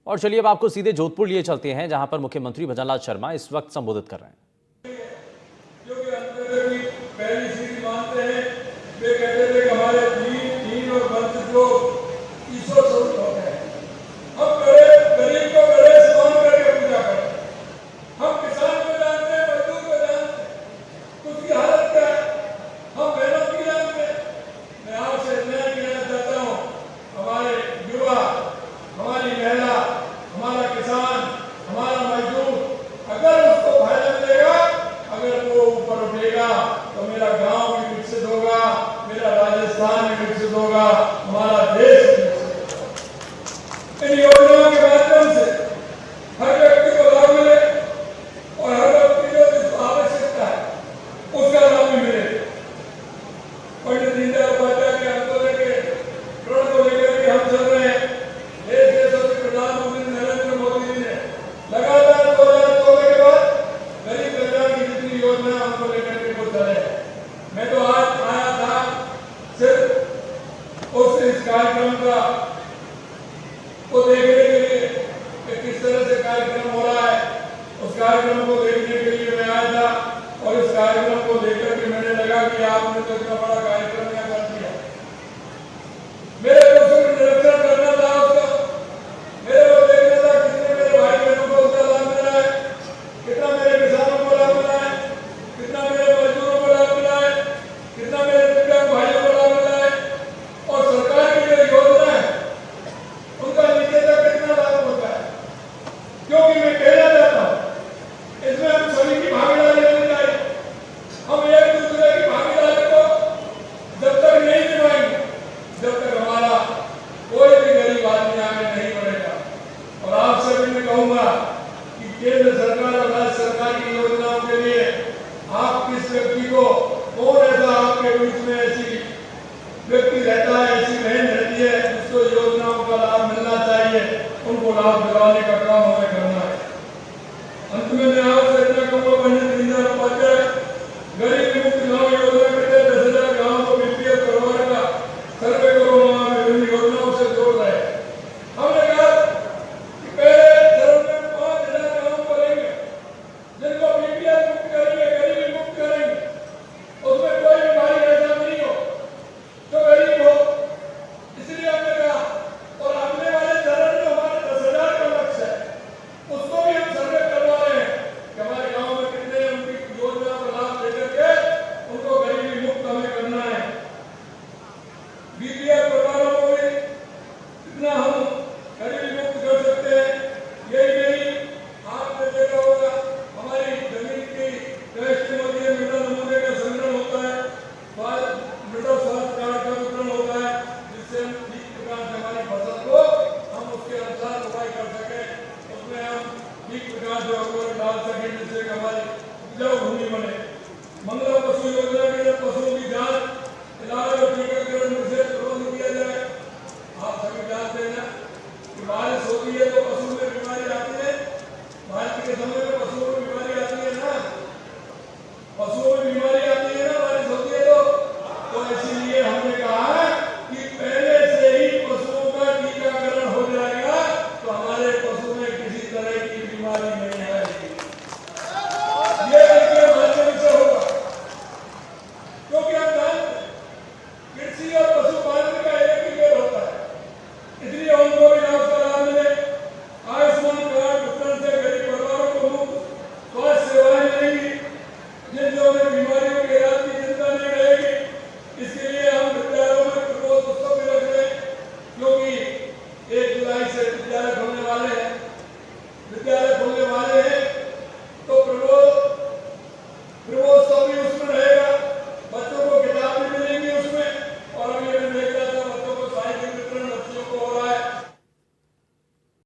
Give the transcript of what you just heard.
और चलिए अब आपको सीधे जोधपुर लिए चलते हैं, जहां पर मुख्यमंत्री भजनलाल शर्मा इस वक्त संबोधित कर रहे हैं। पहली सीट मानते हैं, वे कहते थे कि हमारे दीन और वंचित लोग ईश्वर स्वरूप होते हैं। हम गरीब को गले से मान करके पूजा करते हैं। हम किसान को जानते हैं, मजदूर को जानते हैं, उसकी हालत क्या है, हम मेहनत की जानते हैं। मैं आपसे इतना कहना चाहता हूँ, हमारे युवा, हमारी महिला, हमारा किसान, हमारा मजदूर, अगर उसको फायदा मिलेगा, अगर वो ऊपर उठेगा तो मेरा गांव भी विकसित होगा, मेरा राजस्थान भी विकसित होगा, हमारा देश भी विकसित होगा। इन योजनाओं के माध्यम से हर व्यक्ति को लाभ मिले और हर व्यक्ति को जिसको आवश्यकता है उसका लाभ भी मिले। पंडित दीनदयाल उपाध्याय के आंदोलन के प्रण को लेकर के हम चल रहे हैं। देश के यशस्वी प्रधानमंत्री नरेंद्र मोदी जी ने लगातार 2014 के बाद गरीब कल्याण की जितनी योजना हमको लेकर के वो चले। मैं तो आज आया था सिर्फ इस कार्यक्रम का को देखने के लिए कि किस तरह से कार्यक्रम हो रहा है, उस कार्यक्रम को देखने के लिए मैं आया था। और इस कार्यक्रम को देखकर के मैंने लगा कि आपने तो इतना बड़ा कार्यक्रम यहाँ कर दिया। मेरे को सिर्फ निरीक्षण करना था, उसका मेरे को देखना था कितने मेरे भाई बहनों को उसका लाभ मिला है, कितना मेरे किसानों को लाभ मिला है, कितना मेरे मजदूरों को लाभ मिला है, कितना मेरे दिव्यांग भाइयों को लाभ मिला है, और सरकार की जो योजना है उनका नीचे तक कितना लाभ होता है। क्योंकि मैं कहना चाहता हूँ इसमें हम सभी की भागीदारी होनी चाहिए। हम एक दूसरे की भागीदारी को जब तक नहीं निभाएंगे, जब तक हमारा कोई भी गरीब आदमी आगे नहीं बढ़ेगा। और आप सभी मैं कहूंगा कि केंद्र सरकार और राज्य सरकार की योजनाओं के लिए आप किस व्यक्ति को, कौन ऐसा आपके बीच में ऐसी व्यक्ति रहता है, ऐसी बहन रहती है जिसको योजनाओं का लाभ मिलना चाहिए, उनको लाभ दिलाने का काम हमें करना है। अंत में मैं आपसे इतना कहूँगा, पंडित दीनदयाल उपाध्याय गरीब मुक्त गाँव योजना के तहत 10,000 गाँव को बीपीएल करवाने का सर्वे करो, विभिन्न योजनाओं से जोड़ रहे हैं। हमने कहा कि पहले चरण में 5,000 गाँव करेंगे, जिनको बीपीएल मुक्त करेंगे, गरीबी मुक्त करेंगे, उसमें कोई भी भाई ऐसा नहीं हो जो गरीब हो। इसलिए हमने कहा, और अगले वाले चरण में हमारे 10,000 का लक्ष्य है, उसको भी हम सर्वे करवा रहे हैं कि हमारे गांव में कितने उनकी योजना का लाभ लेकर के उनको गरीबी मुक्त हमें करना है। बीपीएल परिवारों को भी कितना हम गरीबी मुक्त कर सकते हैं। यही नहीं, आपने देखा होगा हमारी जमीन की रजिस्ट्री होती है, मृदा नमूने का संग्रहण होता है, मृदा स्वास्थ्य कार्ड का वितरण होता है, जिससे हम ठीक प्रकार से हमारी फसल को हम उसके अनुसार उपाय कर सकें, उसमें हम ठीक प्रकार से अवरोध डाल सकें, जिससे हमारी उपजाऊ भूमि बने। मंगला पशु योजना के तहत पशुओं की जांच, इलाज और टीकाकरण विशेष प्रबंध किया जाए। आप सभी जानते हैं ना कि बारिश होती है तो